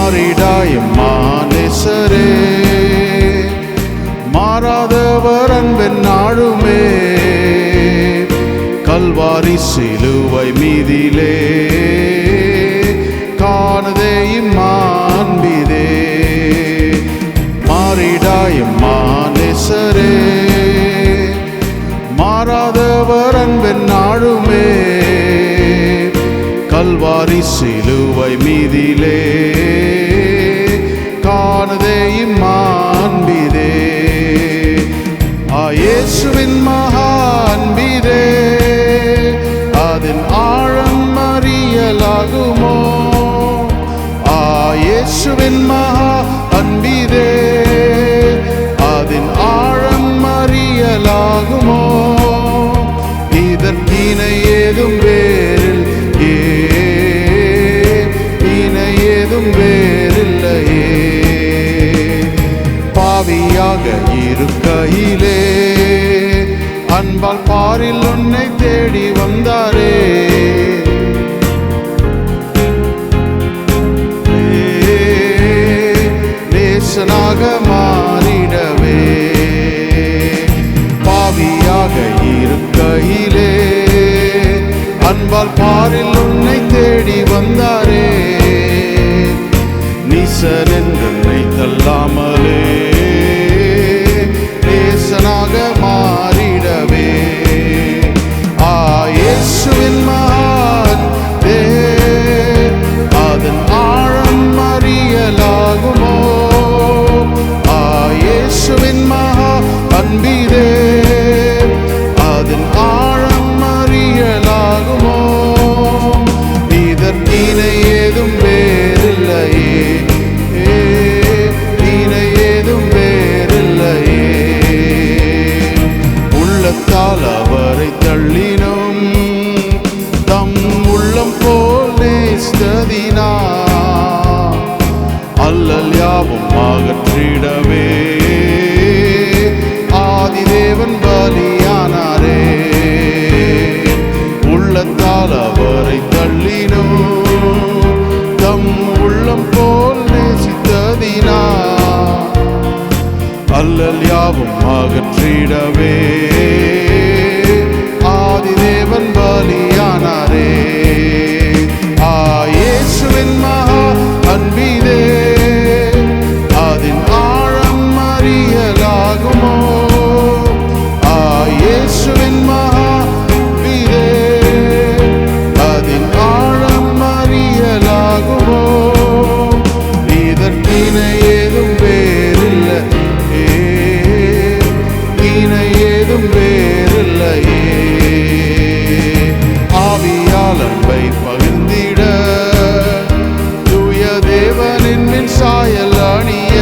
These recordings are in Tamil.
மாறிடாயும் மானேசரே, மாறாதவர் அன்பின் நாடுமே, கல்வாரி சிலுவை மீதிலே காணதே இம்மான்பிதே. மாறிடாயும் மானேசரே, மாறாதவர் அன்பின் நாடுமே, கல்வாரி சிலுவை மீதிலே காணதே இம்மான்பிதே. இயேசுவின் மகா அன்பிதே, அதன் ஆழம் அறியலாகுமோ? இயேசுவின் மகா அன்பிதே, அதன் ஆழம் அறியலாகுமோ? இதற்கிணை ஏதும் வேறில் இணை ஏதும் வேறில்லையே. பாவியாக இருக்கையிலே அன்பால் பாரில் உன்னை தேடி வந்தாரே. நேசனாக மாறிடவே, பாவியாக இருக்கையிலே அன்பால் பாரில் உன்னை தேடி வந்தாரே. நீசன் என்றை தள்ளாமலே நேசனாக மாறிடவே. இயேசுவின் மகான் தே, அதன் ஆழம் அறியலாகுமோ? இயேசுவின் மகா அன்பிதே, அதன் ஆழம் அறியலாகுமோ? இதற்கிணை ஏதும் வேறில்லையே, இணை ஏதும் வேறில்லையே. உள்ளத்தால் அவரை தள்ளினோம், தம் உள்ளம் போல் நேசித்ததினா அல்லல் யாவும் அகற்றிடவே ஆதிதேவன் பலியானாரே. உள்ளத்தால் அவரை தள்ளினோம், தம் உள்ளம் போல் நேசித்ததினா அல்லல் யாவும் அகற்றிடவே ஆதிதேவன் பலியானாரே. இயேசுவின் மகா அன்பிதே, அதன் ஆழம் அறியலாகுமோ? இயேசுவின் மகா அன்பிதே, அதன் ஆழம் அறியலாகுமோ? இதற்கிணை ஏதும் வேறில்லை, இணை ஏதும் வேறில்லையே. ஆவியால் அன்பை பகிர்ந்திட தூய தேவனின் சாயல் அணிய,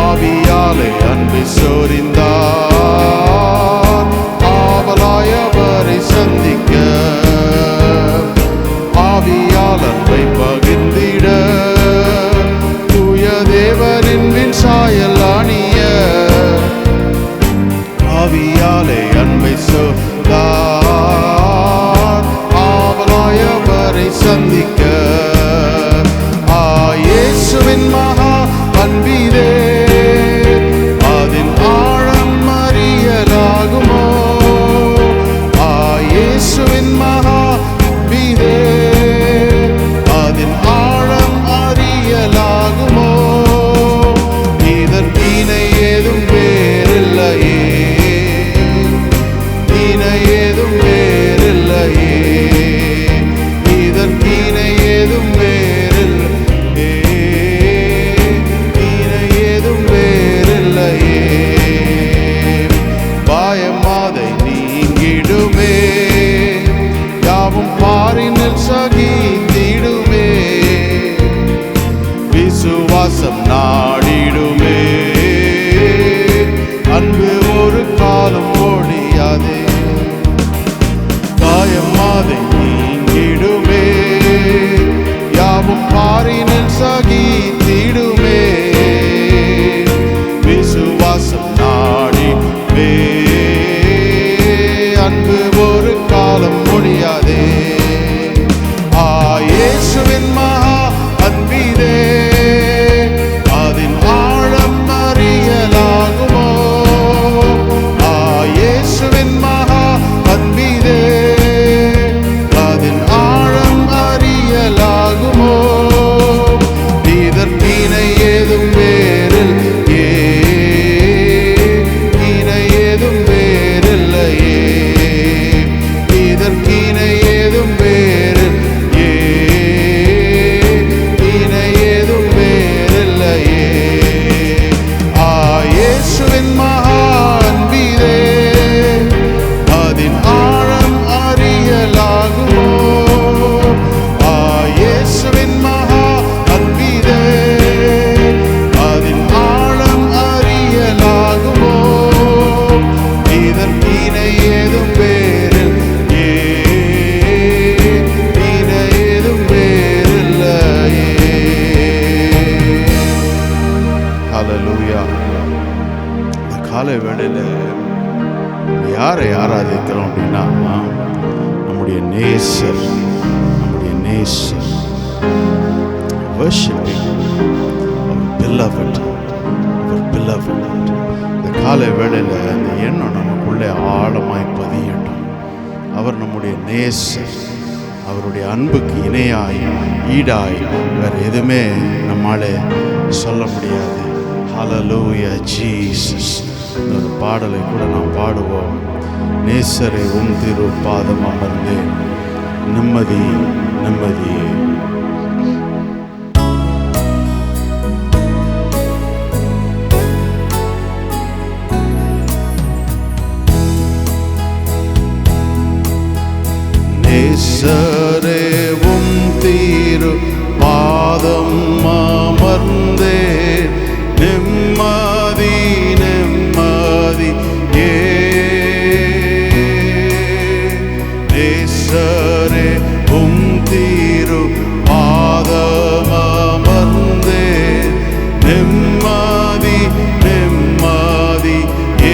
ஆவியாலை அன்பை சொரிந்தார் ஆவலாய் அவரை சந்திக்க. ஆவியால் அன்பை பகிர்ந்திட தூய தேவனின் சாயல் அணிய, ஆவியாலே அன்பை சொரிந்தார் ஆவலாய் அவரை சந்திக்க. இயேசுவின் மகா அன்பிதே, அதன் ஆழம் அறியலாகுமோ? இயேசுவின் மகா அன்பிதே, அதன் ஆழம் அறியலாகுமோ? இதற்கிணை ஏதும் வேறில்லையே, இணை ஏதும் வேறில்லையே. இதற்கிணை ஏதும் வேறில்லையே, இணை ஏதும் வேறில்லையே. பயமாதை நீங்கிடுமே, யாவும் பாரினில் சகித்திடுமே, விசுவாசம் நாடிடுமே, அன்பு ஒரு காலம் ஓடியாதே. காயமாதை நீங்கிடுமே, யாவும் பாரினில் சகித்திடுமே, விசுவாசம் நாடிடுமே, அன்பு ஒரு காலம் முடியாதே. இயேசுவின் மகா காலை வேளையில் யாரை ஆராதிக்கிறோம் அப்படின்னா, நம்முடைய நேசர். Worshiping our beloved. இந்த காலை வேளையில் அந்த எண்ணம் நமக்குள்ளே ஆழமாய் பதியட்டும். அவர் நம்முடைய நேசர். அவருடைய அன்புக்கு இணையாய் ஈடாய் வேறு எதுவுமே நம்மாலே சொல்ல முடியாது. ஹல்லேலூயா ஜீசஸ். இந்த பாடலை கூட நாம் பாடுவோம். நேசரை திரு பாதம் அமர்ந்தேன், நிம்மதி நிம்மதியே. நேசரே திரு பாதம் அமர்ந்தேன், நிம்மதி நிம்மதி ஏ. நேசரே திரு பாதம் அமர்ந்தேன், நிம்மதி நிம்மதி ஏ.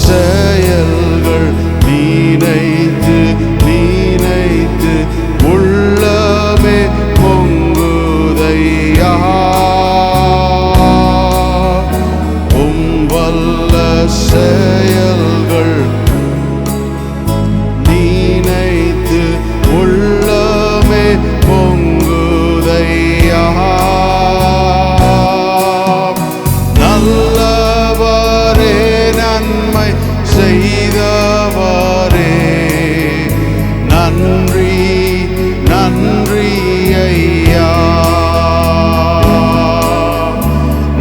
செயல்கள் நீனைத்து உள்ளமே பொங்குதையா. வல்ல செயல்கள் நீனைத்து உள்ளமே பொங்குதையா. நல்லவரே நன்மை செய்தவரே, நன்றி நன்றி ஐயா.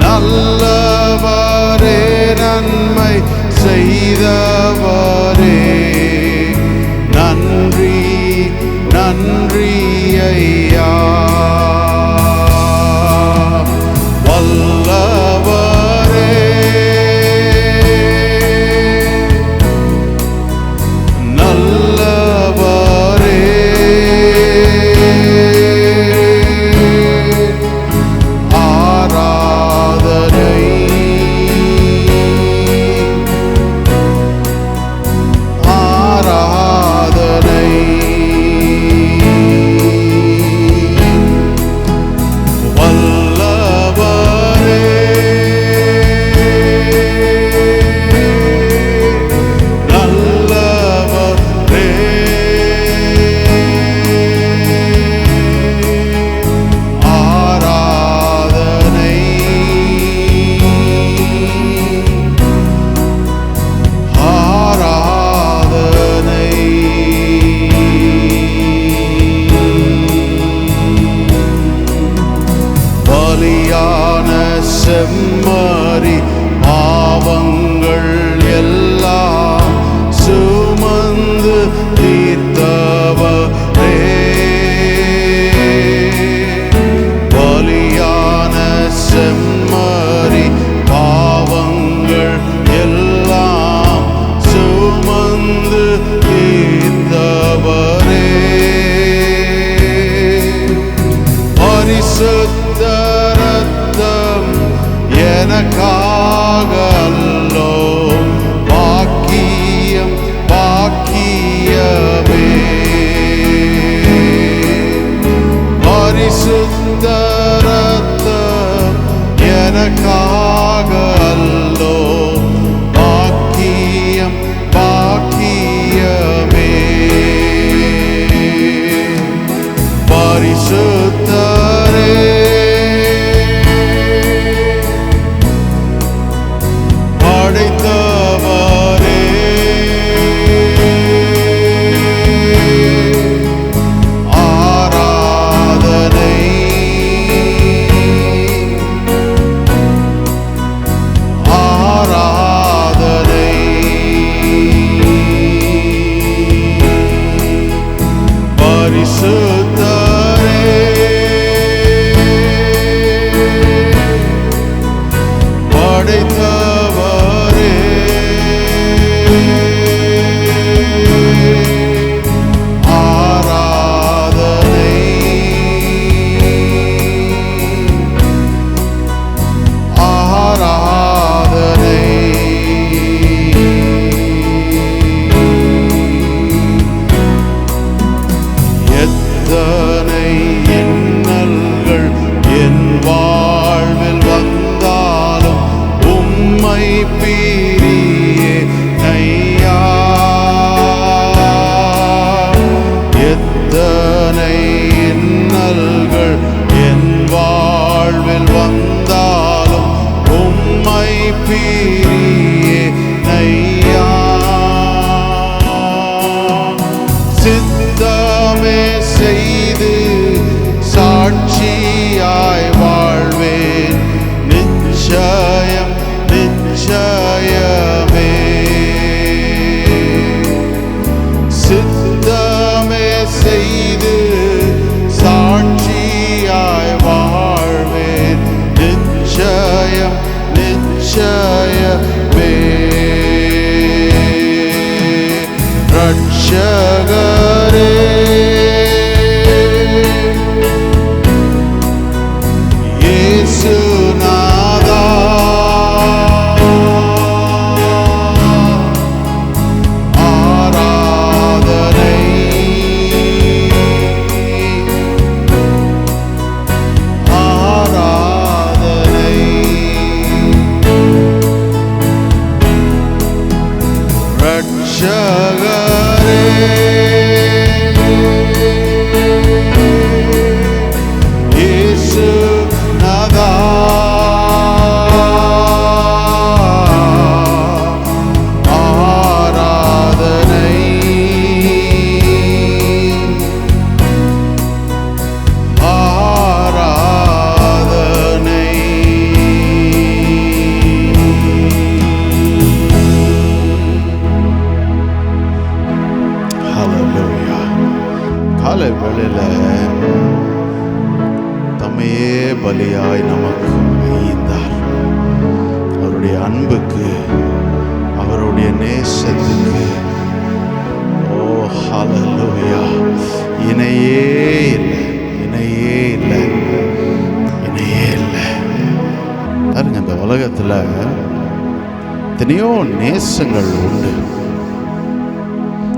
நல்லவரே நன்மை செய்தவரே, நன்றி நன்றி ஐயா. வல்லவரே நல்லவரே, ஆராதனை ஆராதனை. வல்லவரே நல்லவரே, ஆராதனை ஆராதனை. பலியான செம்மறி பாவங்கள் எல்லாம் சுமந்து தீர்த்தவரே. பலியான செம்மறி பாவங்கள் எல்லாம் சுமந்து தீர்த்தவரே. பரிசுத்த ரத்தம் எனக்காக பரிசுத்த ரத்தம் எனக்காக அல்லோ, பாக்கியம் பாக்கியமே. பரிசுத்தரே படைத்தவரே, ஆராதனை ஆராதனை. பரிசுத்தரே படைத்தவரே, ஆராதனை ஆராதனை. எத்தனை இன்னல்கள் என் வாழ்வில் வந்தாலும் உம்மை பிரியே ஐயா. எத்தனை இன்னல்கள் என் வாழ்வில் வந்தாலும் உம்மை பிரியே ஐயா. சித்தமே செய்து சாட்சியாய் வாழ்வேன், நிச்சயம் நிச்சயமே. சித்தமே செய்து சாட்சியாய் வாழ்வேன், நிச்சயம் நிச்சயமே. ரட்சகரே இயேசுநாதா, ஆராதனை ஆராதனை. ரட்சகரே இயேசுநாதா, ஆராதனை ஆராதனை. ஹல்லேலூயா. காலை வேளையில தம்மையே பலியாய் நமக்கு ஈந்தார். அவருடைய அன்புக்கு, அவருடைய நேசத்துக்கு, ஓ ஹல்லேலூயா, இணையே இல்லை, இணையே இல்லை, இணையே இல்லை. பாருங்க, இந்த உலகத்துல எத்தனையோ நேசங்கள் உண்டு,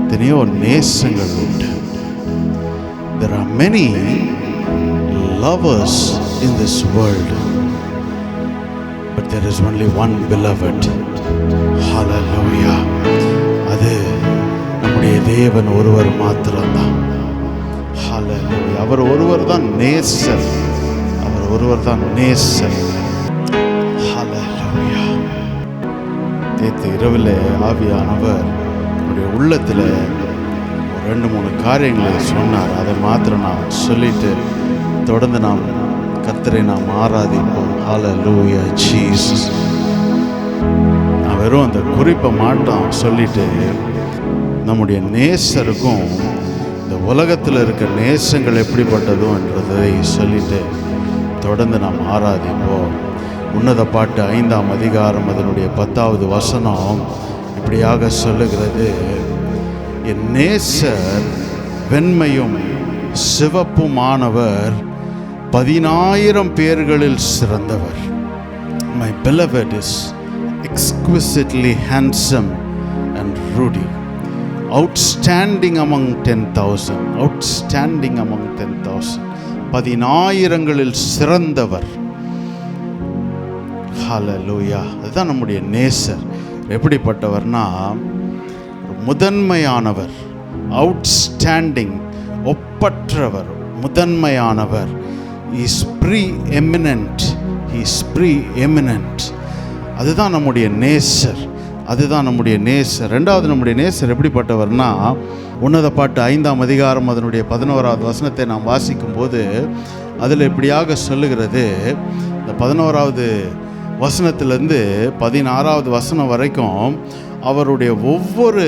எத்தனையோ நேசங்கள் உண்டு. There are many lovers in this world, but there is only one beloved. Hallelujah. அது நம்முடைய தேவன் ஒருவர் மாத்திரம்தான். Hallelujah. அவர் ஒருவர் தான் நேசர், அவர் ஒருவர் தான் நேசர். Hallelujah. நேற்று இரவில் ஆவியானவர் நம்முடைய உள்ளத்தில் 2-3 காரியங்களை சொன்னார். அதை மாத்திரம் நான் சொல்லிட்டு தொடர்ந்து நாம் கர்த்தரை நாம் ஆராதிப்போம். ஹல்லேலூயா ஜீசஸ். நான் வெறும் அந்த குறிப்பை மாட்டோம் சொல்லிட்டு, நம்முடைய நேசருக்கும் இந்த உலகத்தில் இருக்க நேசங்கள் எப்படிப்பட்டதும் என்றதை சொல்லிட்டு தொடர்ந்து நாம் ஆராதிப்போம். உன்னத பாட்டு 5ஆம் அதிகாரம் அதனுடைய 10வது வசனம் இப்படியாக சொல்லுகிறது, என் நேசர் வெண்மையும் சிவப்புமானவர், 10,000 பேர்களில் சிறந்தவர். My beloved is exquisitely handsome and ruddy, outstanding among 10,000, outstanding among 10,000. 10,000களில் சிறந்தவர். ஹல்லேலூயா. அதுதான் நம்முடைய நேசர். எப்படிப்பட்டவர்னா முதன்மையானவர், அவுட்ஸ்டாண்டிங், ஒப்பற்றவர், முதன்மையானவர். Is preeminent, is preeminent. அதுதான் நம்முடைய நேசர், அதுதான் நம்முடைய நேசர். ரெண்டாவது, நம்முடைய நேசர் எப்படிப்பட்டவர்னா, உன்னத பாட்டு 5ஆம் அதிகாரம் அதனுடைய 11வது வசனத்தை நாம் வாசிக்கும்போது அதில் இப்படியாக சொல்லுகிறது. இந்த 11வது வசனத்திலேருந்து 16வது வசனம் வரைக்கும் அவருடைய ஒவ்வொரு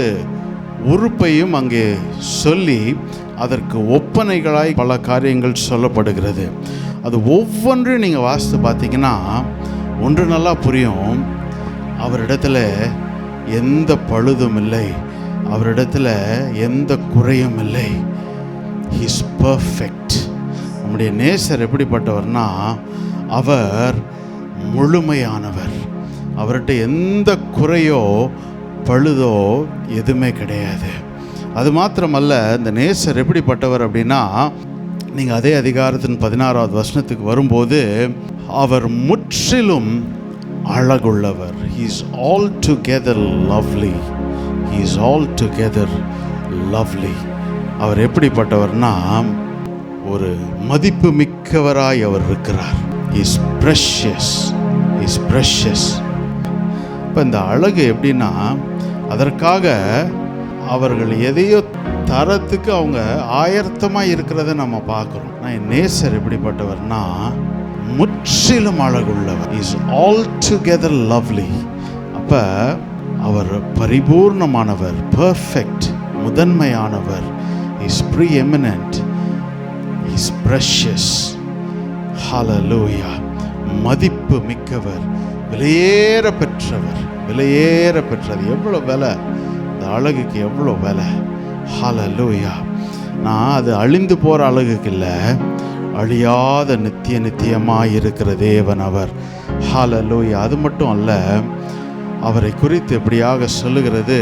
உறுப்பையும் அங்கே சொல்லி அதற்கு ஒப்பனைகளாய் பல காரியங்கள் சொல்லப்படுகிறது. அது ஒவ்வொன்றையும் நீங்கள் வாசித்து பார்த்தீங்கன்னா ஒன்று நல்லா புரியும். அவரிடத்துல எந்த பழுதும் இல்லை, அவரிடத்துல எந்த குறையும் இல்லை. He is perfect. நம்முடைய நேசர் எப்படிப்பட்டவர்னா, அவர் முழுமையானவர். அவர்கிட்ட எந்த குறையோ பழுதோ எதுவுமே கிடையாது. அது மாத்திரமல்ல, இந்த நேசர் எப்படிப்பட்டவர் அப்படின்னா, நீங்கள் அதே அதிகாரத்தின் 16வது வசனத்துக்கு வரும்போது, அவர் முற்றிலும் அழகுள்ளவர். He is altogether lovely. He is altogether lovely. அவர் எப்படிப்பட்டவர்னா, ஒரு மதிப்பு மிக்கவராய் அவர் இருக்கிறார். He is precious. He is precious. இப்போ இந்த அழகு எப்படின்னா, அதற்காக அவர்கள் எதையோ தரத்துக்கு அவங்க ஆயத்தமாக இருக்கிறத நம்ம பார்க்குறோம். நான் என் நேசர் எப்படிப்பட்டவர்னா, முற்றிலும் அழகுள்ளவர். Is all together lovely. அப்போ அவர் பரிபூர்ணமானவர், பர்ஃபெக்ட், முதன்மையானவர். Is preeminent, is precious. Hallelujah. மதிப்பு மிக்கவர், விலையேற பெற்றவர். விலையேற பெற்றது. எவ்வளோ விலை இந்த அழகுக்கு, எவ்வளோ விலை. ஹல்லேலூயா. நான் அது அழிந்து போகிற அழகுக்கு இல்லை, அழியாத நித்தியமாக இருக்கிற தேவன் அவர். ஹல்லேலூயா. அது மட்டும் அல்ல, அவரை குறித்து எப்படியாக சொல்லுகிறது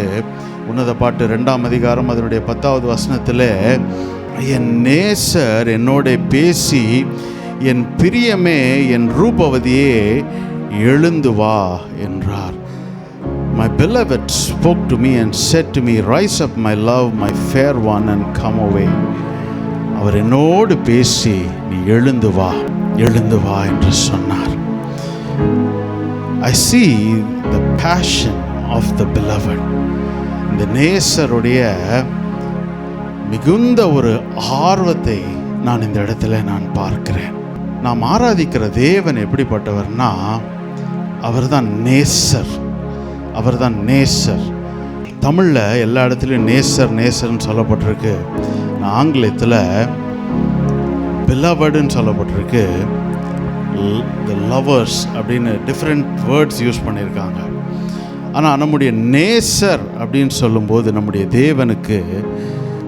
உன்னத பாட்டு 2ஆம் அதிகாரம் அதனுடைய 10வது வசனத்தில், என் நேசர் என்னோட பேசி, என் பிரியமே, என் ரூபவதியே எழுந்து வா என்றார். My beloved spoke to me and said to me, rise up my love, my fair one, and come away. அவர் என்னோடு பேசி, நீ எழுந்து வா, எழுந்து வா என்று சொன்னார். I see the passion of the beloved. இந்த நேசருடைய மிகுந்த ஒரு ஆர்வத்தை நான் இந்த இடத்துல நான் பார்க்கிறேன். நாம் ஆராதிக்கிற தேவன் எப்படிப்பட்டவர்னா, அவர்தான் நேசர். அவர்தான் நேசர். தமிழில் எல்லா இடத்துலையும் நேசர் நேசர்னு சொல்லப்பட்டிருக்கு. ஆங்கிலத்தில் பிலவடுன்னு சொல்லப்பட்டிருக்கு. த லவர்ஸ் அப்படின்னு டிஃப்ரெண்ட் வேர்ட்ஸ் யூஸ் பண்ணியிருக்காங்க. ஆனால் நம்முடைய நேசர் அப்படின்னு சொல்லும்போது, நம்முடைய தேவனுக்கு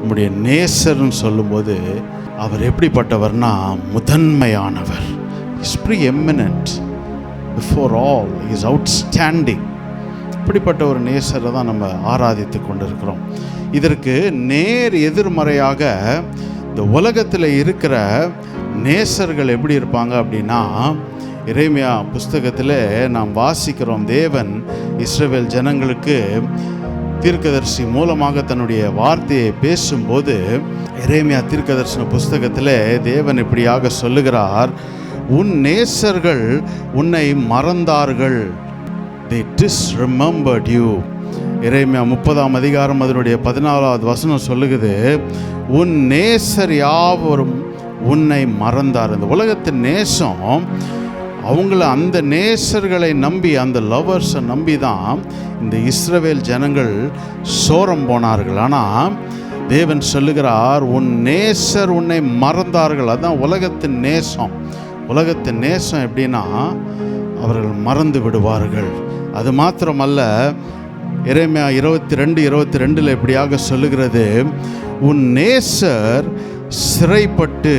நம்முடைய நேசர்னு சொல்லும்போது அவர் எப்படிப்பட்டவர்னா, முதன்மையானவர். Is preeminent before all. Is outstanding. இப்படிப்பட்ட ஒரு நேசரை தான் நம்ம ஆராதித்து கொண்டிருக்கிறோம். இதற்கு நேர் எதிர்மறையாக இந்த உலகத்தில் இருக்கிற நேசர்கள் எப்படி இருப்பாங்க அப்படின்னா, எரேமியா புஸ்தகத்தில் நாம் வாசிக்கிறோம், தேவன் இஸ்ரவேல் ஜனங்களுக்கு தீர்க்கதரிசி மூலமாக தன்னுடைய வார்த்தையை பேசும்போது, எரேமியா தீர்க்கதரிசன புஸ்தகத்தில் தேவன் இப்படியாக சொல்லுகிறார், உன் நேசர்கள் உன்னை மறந்தார்கள். They disremembered you. எரேமியா 30ஆம் அதிகாரம் அதனுடைய 14வது வசனம் சொல்லுகிறது, உன் நேசர் யாவரும் உன்னை மறந்தார். இந்த உலகத்தின் நேசம் அவங்கள, அந்த நேசர்களை நம்பி, அந்த லவர்ஸை நம்பி தான் இந்த இஸ்ரவேல் ஜனங்கள் சோரம் போனார்கள். ஆனால் தேவன் சொல்லுகிறார், உன் நேசர் உன்னை மறந்தார்கள். அதுதான் உலகத்தின் நேசம். உலகத்தின் நேசம் எப்படின்னா, அவர்கள் மறந்து விடுவார்கள். அது மாத்திரமல்ல, எரேமியா 22:22 இப்படியாக சொல்லுகிறது, உன் நேசர் சிறைப்பட்டு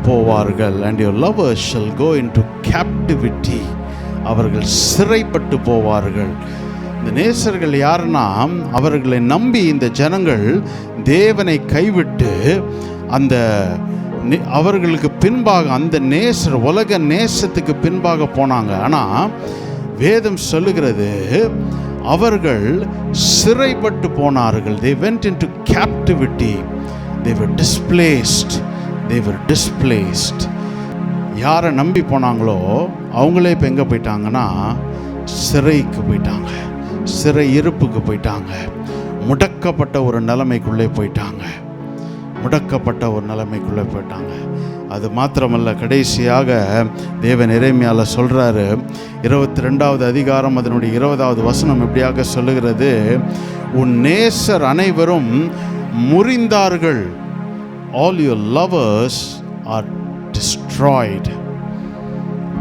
போவார்கள். and your lovers shall go into captivity. அவர்கள் சிறைப்பட்டு போவார்கள். இந்த நேசர்கள் யாருன்னா, அவர்களை நம்பி இந்த ஜனங்கள் தேவனை கைவிட்டு அந்த அவர்களுக்கு பின்பாக அந்த நேசர் உலக நேசத்துக்கு பின்பாக போனாங்க. ஆனால் வேதம் சொல்லுகிறது அவர்கள் சிறைப்பட்டு போனார்கள். they went into captivity, they were displaced. யாரை நம்பி போனாங்களோ அவங்களே இப்போ எங்கே போயிட்டாங்கன்னா சிறைக்கு போயிட்டாங்க, சிறை இருப்புக்கு போயிட்டாங்க, முடக்கப்பட்ட ஒரு நிலைமைக்குள்ளே போயிட்டாங்க. அது மாத்திரமல்ல, கடைசியாக தேவன் எரேமியாவில் சொல்கிறாரு, 22வது அதிகாரம் அதனுடைய 20வது வசனம் இப்படியாக சொல்லுகிறது, உன் நேசர் அனைவரும் முறிந்தார்கள், all your lovers are destroyed.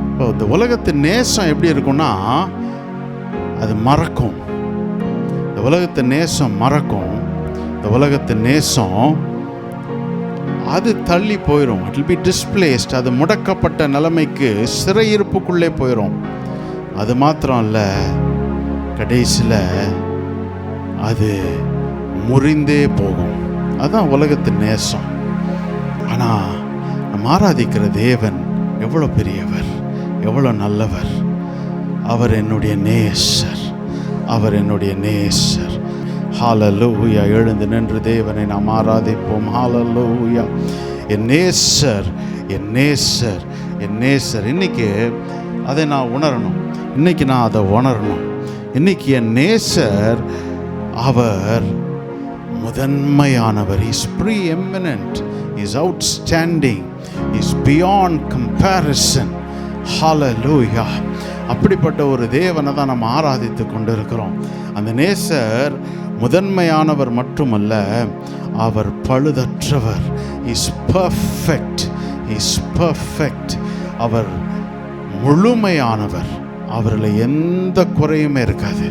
இப்போ இந்த உலகத்தின் நேசம் எப்படி இருக்குன்னா அது மறக்கும். இந்த உலகத்தின் நேசம் மறக்கும். இந்த உலகத்தின் நேசம் அது தள்ளி போயிடும். It will be displaced. அது முடக்கப்பட்ட நிலைமைக்கு சிறையிருப்புக்குள்ளே போயிடும். அது மாத்திரம் இல்லை, கடைசியில் அது முறிந்தே போகும். அதுதான் உலகத்தின் நேசம். ஆனால் நம்ம ஆராதிக்கிற தேவன் எவ்வளோ பெரியவர், எவ்வளோ நல்லவர். அவர் என்னுடைய நேசர், அவர் என்னுடைய நேசர். ஹல்லேலூயா. எழுந்து நின்று தேவனை நாம் ஆராதிப்போம். ஹல்லேலூயா. என் நேசர், என் நேசர், என் நேசர். இன்னைக்கு அதை நான் உணரணும். இன்னைக்கு நான் அதை உணரணும். இன்னைக்கு என் நேசர் அவர் முதன்மையானவர். Is preeminent, is outstanding, is beyond comparison. Hallelujah. அப்படிப்பட்ட ஒரு தேவனை தான் நம்ம ஆராதித்து கொண்டு இருக்கிறோம். அந்த நேசர் முதன்மையானவர் மட்டுமல்ல, அவர் பழுதற்றவர். Is perfect, is perfect. அவர் முழுமையானவர். அவரில் எந்த குறையுமே இருக்காது,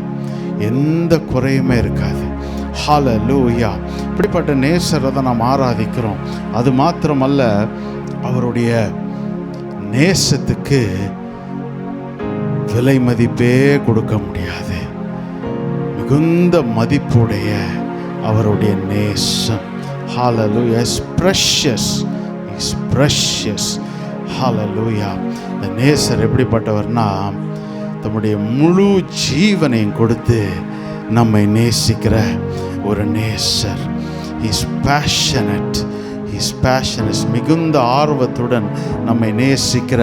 எந்த குறையுமே இருக்காது. ஹல்லேலூயா. இப்படிப்பட்ட நேசரை தான் நாம் ஆராதிக்கிறோம். அது மாத்திரமல்ல, அவருடைய நேசத்துக்கு விலை மதிப்பே கொடுக்க முடியாது. மிகுந்த மதிப்புடைய அவருடைய நேசம். Hallelujah. Is precious, is precious. Hallelujah. இந்த நேசர் எப்படிப்பட்டவர்னா தம்முடைய முழு ஜீவனையும் கொடுத்து நம்மை நேசிக்கிற ஒரு நேசர். Is passionate, is passionate. மிகுந்த ஆர்வத்துடன் நம்மை நேசிக்கிற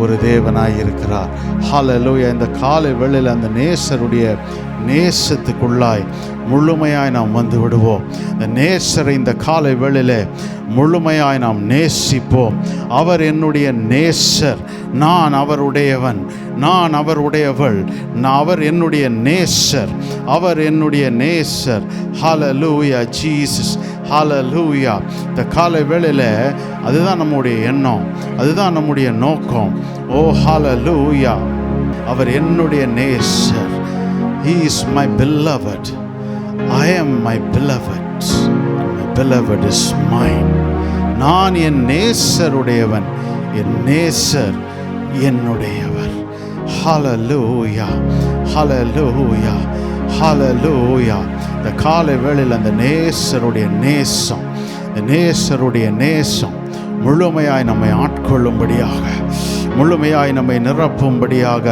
ஒரு தேவனாய் இருக்கிறார். ஹல்லேலூயா. இந்த காலை வேளையில் அந்த நேசருடைய நேசத்துக்குள்ளாய் முழுமையாய் நாம் வந்து விடுவோம். இந்த நேசரை இந்த காலை வேளையிலே முழுமையாய் நாம் நேசிப்போம். அவர் என்னுடைய நேசர், நான் அவருடையவன், நான் அவருடையவள். அவர் என்னுடைய நேசர், அவர் என்னுடைய நேசர். ஹல்லேலூயா ஜீசஸ். ஹல்லேலூயா. இந்த காலை வேளையில் அதுதான் நம்முடைய எண்ணம், அதுதான் நம்முடைய நோக்கம். ஓ ஹல்லேலூயா. அவர் என்னுடைய நேசர். He is my beloved. I am my beloved. My beloved is mine. நான் என் நேசருடையவன், என் நேசர் என்னுடையவர். ஹல்லேலூயா, ஹல்லேலூயா, ஹல்லேலூயா. இந்த காலை வேளையில் அந்த நேசருடைய நேசம், இந்த நேசருடைய நேசம் முழுமையாய் நம்மை ஆட்கொள்ளும்படியாக, முழுமையாய் நம்மை நிரப்பும்படியாக.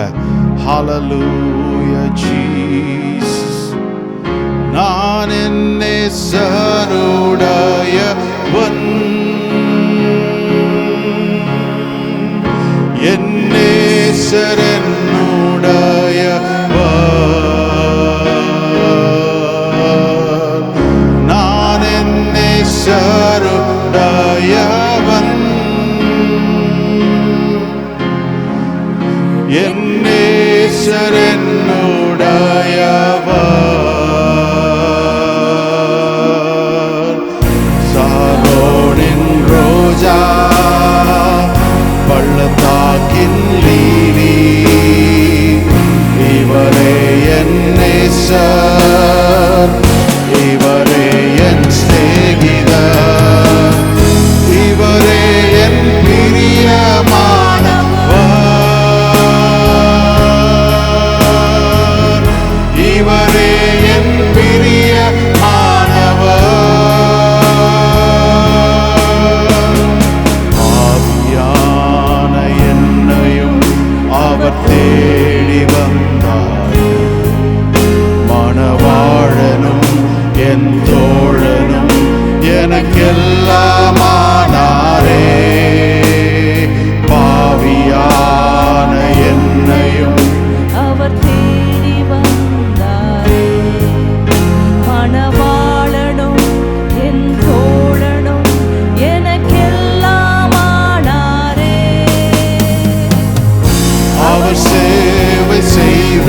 ஹல்லேலூயா ஜீசஸ். நான் என் நேசருடையவன், என் நேசர் என்னுடையவர். நான் என் நேசருடையவன், என் நேசர் என்னுடையவர். சாரோனின் ரோஜா, பள்ளத்தாக்கின் லீலி, இவரே என் நேசர், இவரே என் சிநேகிதர், இவரே என் பிரியமானவர், இவர்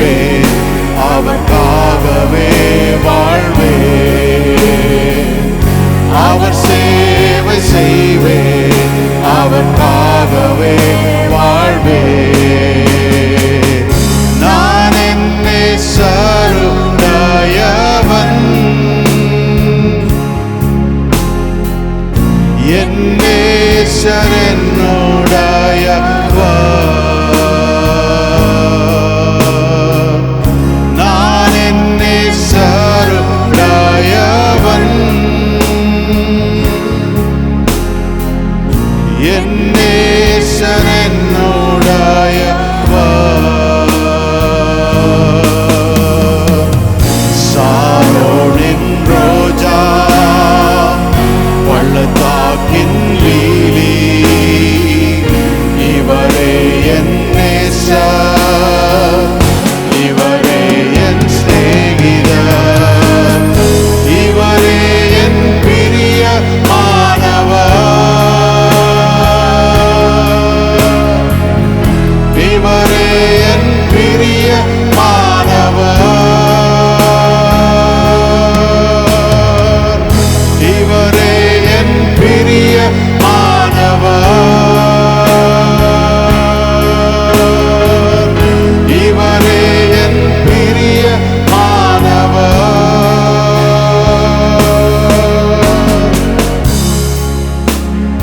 செய்வேன், அவர்க்காகவே வாழ்வேன். அவர் சேவை செய்வேன், அவர்க்காகவே வாழ்வேன். நான் என்னை சருடையவன், என் நேசர் என்னுடையவர். நான் என் நேசருடையவன், என் நேசர் என்னுடையவர். சாரோனின் ரோஜா, பள்ளத்தாக்கின் லீலி, இவரே என் நேசர், இவரே என் சிநேகிதர், இவரே என் பிரியமானவர், இவரே என் பிரியமானவர், இவரே என் பிரியமானவர், இவரே என் பிரியமானவர்.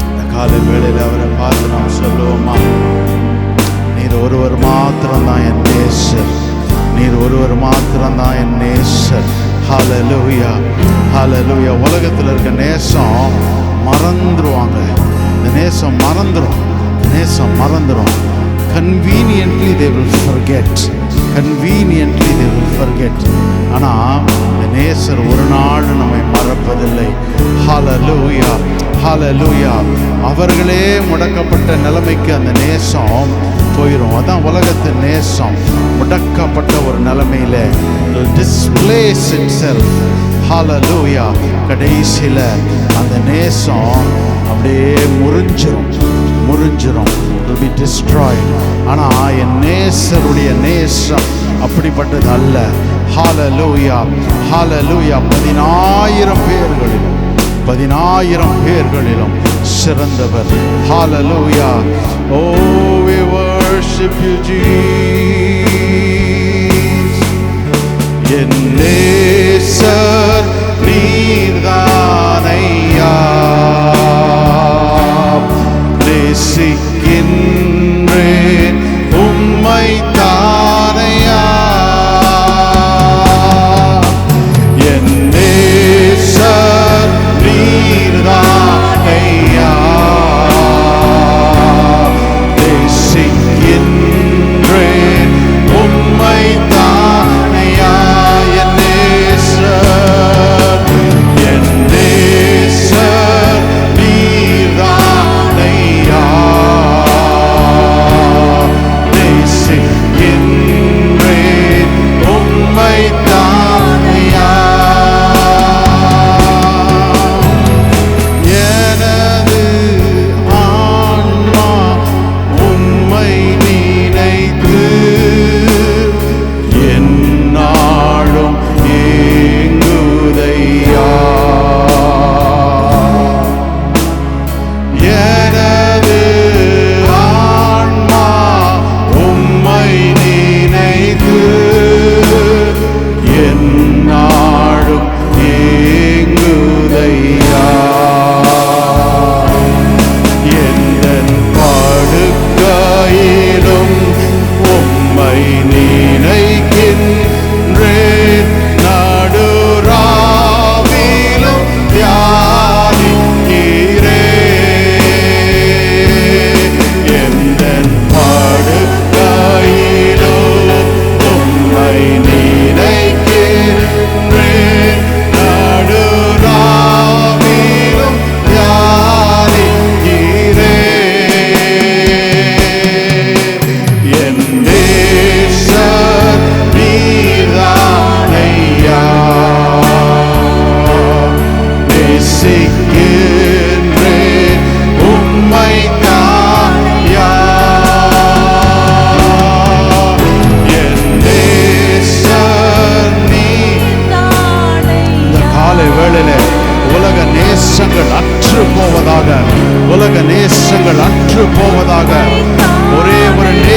இந்த காலை வேளையில் அவரை பார்த்து நாம் சொல்லுவோமா, நீர் ஒருவர் மாத்திரம்தான் என் நேசர், நீர் ஒருவர் மாத்திரம்தான் என் நேசர். ஹல்லேலூயா, ஹல்லேலூயா. உலகத்தில் இருக்க நேசம் மறந்துடுவாங்க, இந்த நேசம் மறந்துடும், நேசம் மறந்துடும். Conveniently they will forget, conveniently they will forget. ஆனால் இந்த நேசர் ஒரு நாள் நம்மை மறப்பதில்லை. ஹல்லேலூயா, ஹல்லேலூயா. அவர்களே முடக்கப்பட்ட நிலைமைக்கு அந்த நேசம் போயிடும். அதான் உலகத்தின் நேசம் முடக்கப்பட்ட ஒரு நிலைமையில displace itself. ஹல்லேலூயா. கடைசியில் அந்த நேசம் அப்படியே முறிஞ்சிரும், முறிஞ்சிரும், will be destroyed. ஆனால் என் நேசருடைய நேசம் அப்படிப்பட்டது அல்ல. ஹல்லேலூயா, ஹல்லேலூயா. 10,000 பேர்களிலும் 10,000 பேர்களிலும் சிறந்தவர். ஹல்லேலூயா. Oh, we worship you, Jesus. என் நேசர் நீர்தானையா, நேசிக்கின்றேன் உம்மை தானையா, என் நேசர் நீர்தானையா, நேசிக்கின்றேன் உம்மை தானையா, என் நேசர், என் நேசர் நீர்தானையா, நேசிக்கின்றேன்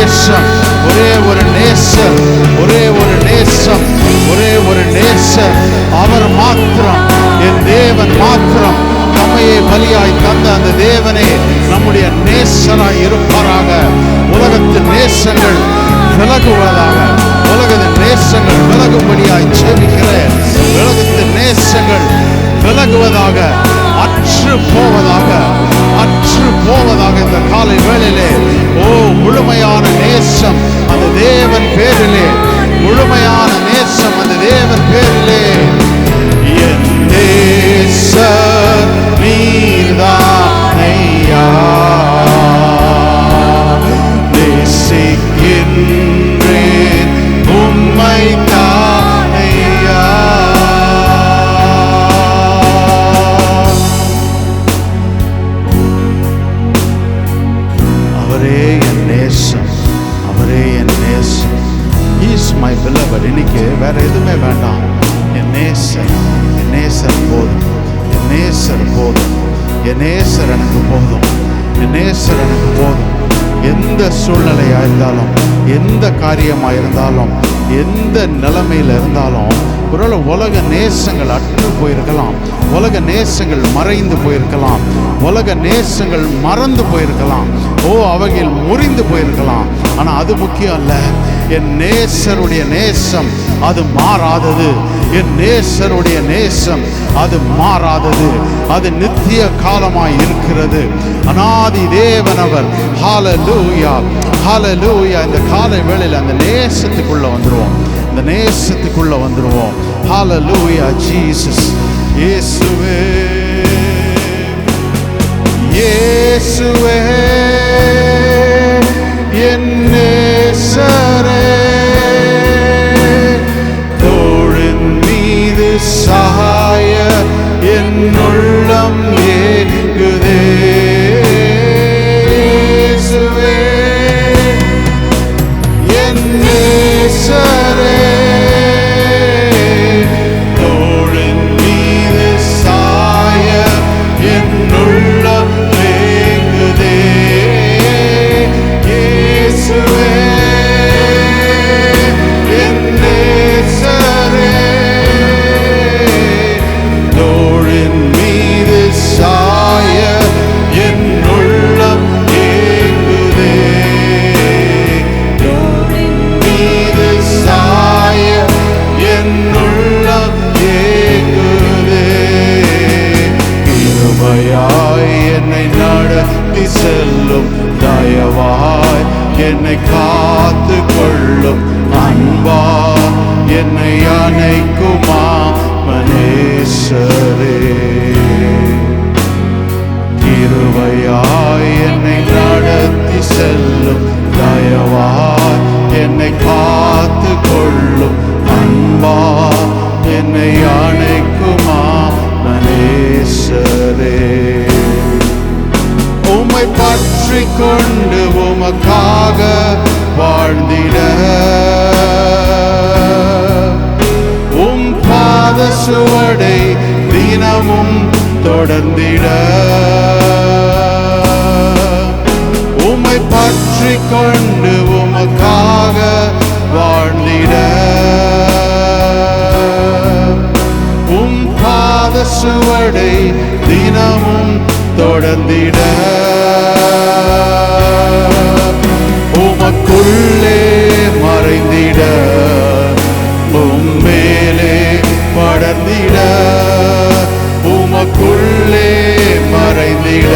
நேசம், ஒரே ஒரு நேசர், ஒரே ஒரு நேசம், ஒரே ஒரு நேசர். அவர் மாத்திரம், என் தேவன் மாத்திரம், நம்மையே பலியாய் தந்த அந்த தேவனே நம்முடைய நேசராய் இருப்பாராக. உலகத்தின் நேசங்கள் விலகுவதாக, உலகத்தின் நேசங்கள் விலகும்படியாய் ஜெபிக்கிறேன். உலகத்தின் நேசங்கள் விலகுவதாக, அற்று போவதாக, அற்று போவதாக. இந்த காலை வேளையிலே முழுமையான நேசம் அந்த தேவன் பேரிலே, முழுமையான நேசம் அந்த தேவன் பேரிலே. என் நேசர் நீர்தானையா, நேசிக்கின்றேன் உம்மை தானையா. அவரே என் நேசம், அவரே என் நேசம். He is my beloved. இன்னைக்கு வேற எதுவுமே வேண்டாம். என் நேசர், என் நேசர் போதும், என் நேசர் போதும், என் நேசர் எனக்கு போதும், என் நேசர் எனக்கு போதும். எந்த சூழ்நிலையா இருந்தாலும், எந்த காரியமா இருந்தாலும், எந்த நிலைமையில இருந்தாலும், ஒருவேளை உலக நேசங்கள் அற்று போயிருக்கலாம், உலக நேசங்கள் மறைந்து போயிருக்கலாம், உலக நேசங்கள் மறந்து போயிருக்கலாம், அவைகள் முறிந்து போயிருக்கலாம். ஆனா அது முக்கியம் அல்ல. என் நேசருடைய நேசம் அது மாறாதது. என் நேசருடைய நேசம் அது மாறாதது. அது நித்திய காலமாய் இருக்கிறது. அநாதி தேவனவர். ஹல்லேலூயா, ஹல்லேலூயா. இந்த காலை வேளையில அந்த நேசத்துக்குள்ள வந்துருவோம், இந்த நேசத்துக்குள்ள வந்துருவோம். ஹல்லேலூயா ஜீசஸ். இயேசுவே, இயேசுவே என் நேசரே, தோளின் மீது சாய என் உள்ளம் ஏங்குதே. இயேசுவே என் நேசரே, தோளின் மீது சாய என் உள்ளம் ஏங்குதே. இயேசுவே என் நேசரே, தோளின் மீது சாய என் உள்ளம் ஏங்குதே. தோளின் மீது சாய என் உள்ளம் ஏங்குதே. கிருபையாய் என்னை நடத்தி செல்லும், தயவாய் என்னை காத்து கொள்ளும், அன்பா என்னை அணைக்குமா மனேஸ்வரே. கிருபையாய் என்னை நடத்தி செல்லும், தயவாய் என்னை காத்து கொள்ளும், அன்பா என்னை அணைக்குமா மனேஸ்வரே. உம்மை பற்றி கொண்டு உமக்காக வாழ்ந்திட, உம் பாத சுவடை தினமும் தொடர்ந்திட, உம்மை பற்றி கொண்டு உமக்காக வாழ்ந்திட, உம் பாத சுவடை தினமும் தொடர்ந்திட, உமக்குள்ளே மறைந்திட, உம்மேலே படர்ந்திட, உமக்குள்ளே மறைந்திட,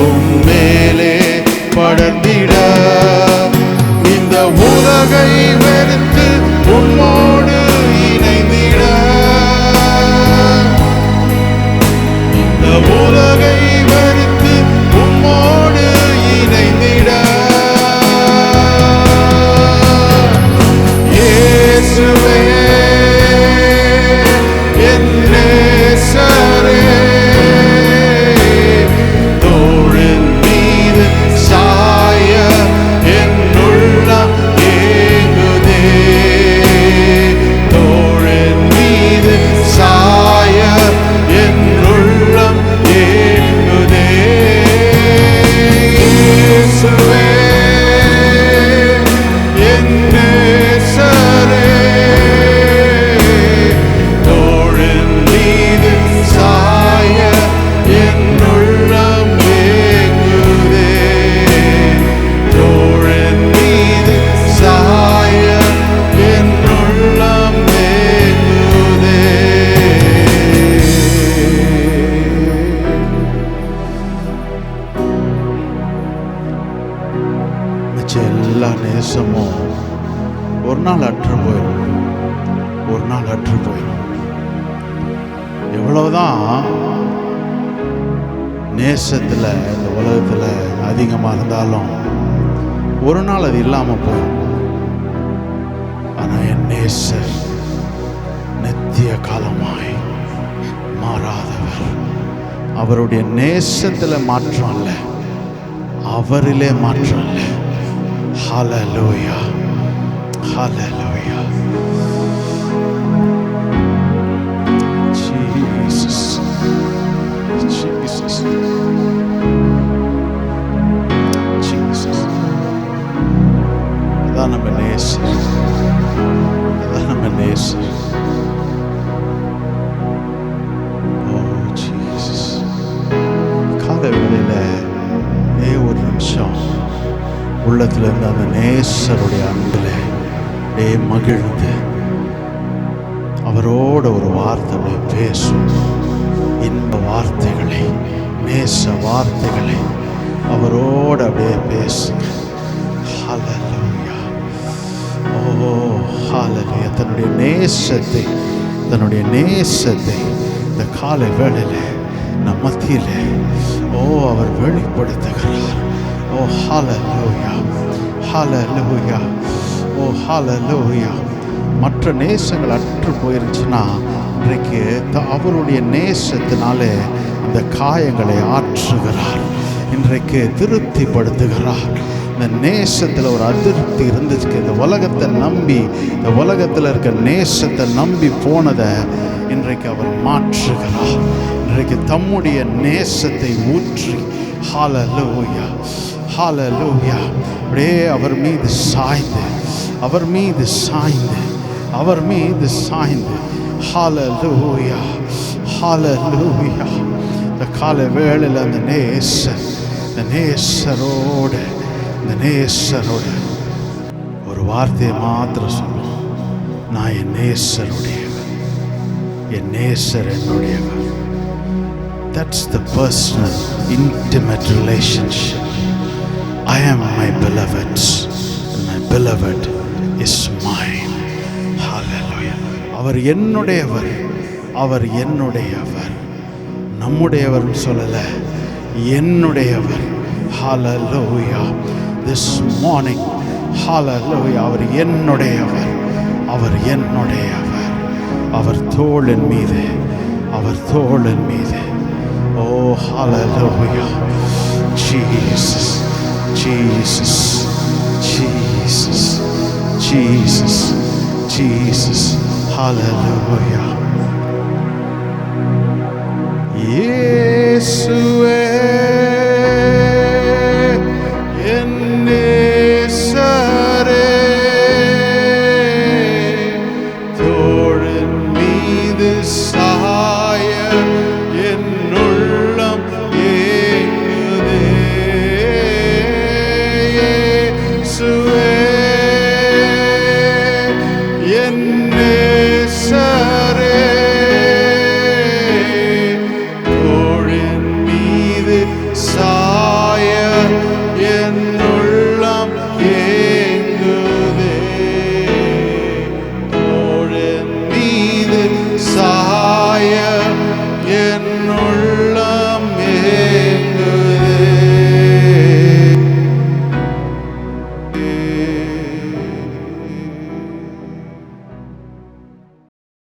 உம்மேலே படர்ந்திட, இந்த உலகை வெறுத்து உம்மோடு இணைந்திட, இந்த உலகை வெறுத்து உம்மோடு இணைந்திட. இயேசுவே என் நேசரே, தோளின் மீது சாய என் உள்ளம் ஏங்குதே. தோளின் மீது சாய என் உள்ளம் ஏங்குதே. இயேசுவே எல்லா நேசமும் ஒரு நாள் அற்று போயிடும். ஒரு நாள் அற்று போயிடும். எவ்வளவுதான் நேசத்தில் இந்த உலகத்தில் அதிகமாக இருந்தாலும் ஒரு நாள் அது இல்லாமல் போயிடும். ஆனால் என் நேசர் நித்திய காலமாய் மாறாதவர். அவருடைய நேசத்தில் மாற்றம் அல்ல, அவரிலே மாற்றம் அல்ல. Hallelujah, hallelujah. Jesus, Jesus, Jesus. அதான் நம்ம நேசர், அதான் நம்ம நேசர். ஒரு நிமிஷம் உள்ளத்துல இருந்து அந்த நேசருடைய அன்பில் மகிழ்ந்து அவரோட ஒரு வார்த்தை பேசும். இன்ப வார்த்தைகளை, நேச வார்த்தைகளை அவரோட அப்படியே பேசுங்க. ஹல்லேலூயா, ஓ ஹல்லேலூயா. தன்னுடைய நேசத்தை இந்த காலை வேளையில நம் மத்தியிலே அவர் வெளிப்படுத்துகிறார். ஓ ஹல்லேலூயா, ஹல்லேலூயா, ஓ ஹல்லேலூயா. மற்ற நேசங்கள் அற்று போயிருந்துச்சுன்னா இன்றைக்கு அவருடைய நேசத்தினாலே அந்த காயங்களை ஆற்றுகிறார். இன்றைக்கு திருப்திப்படுத்துகிறார். இந்த நேசத்தில் ஒரு அதிருப்தி இருந்துச்சு. இந்த உலகத்தை நம்பி, இந்த உலகத்தில் இருக்க நேசத்தை நம்பி போனதை இன்றைக்கு அவர் மாற்றுகிறார். இன்றைக்கு தம்முடைய நேசத்தை ஊற்றி ஹல்லேலூயா, ஹல்லேலூயா, அப்படியே அவர் மீது சாய்ந்து, அவர் மீது சாய்ந்து, அவர் மீது சாய்ந்து, ஹல்லேலூயா, ஹல்லேலூயா. இந்த காலை வேளையில் அந்த நேசரோடு ஒரு வார்த்தையை மாத்திரம் சொல்லும். நான் என் நேசருடையவர், என் நேசர் என்னுடையவர். That's the personal, intimate relationship. I am my beloved's and my beloved is mine. Hallelujah. அவர் என்னுடையவர், அவர் என்னுடையவர். நம்முடையவர் சொல்லல, என்னுடையவர். Hallelujah. This morning, hallelujah, அவர் என்னுடையவர், அவர் என்னுடையவர். அவர் தோளின் மீது, அவர் தோளின் மீது. Oh, hallelujah. Jesus, Jesus, Jesus, Jesus, Jesus. Hallelujah. Yeah.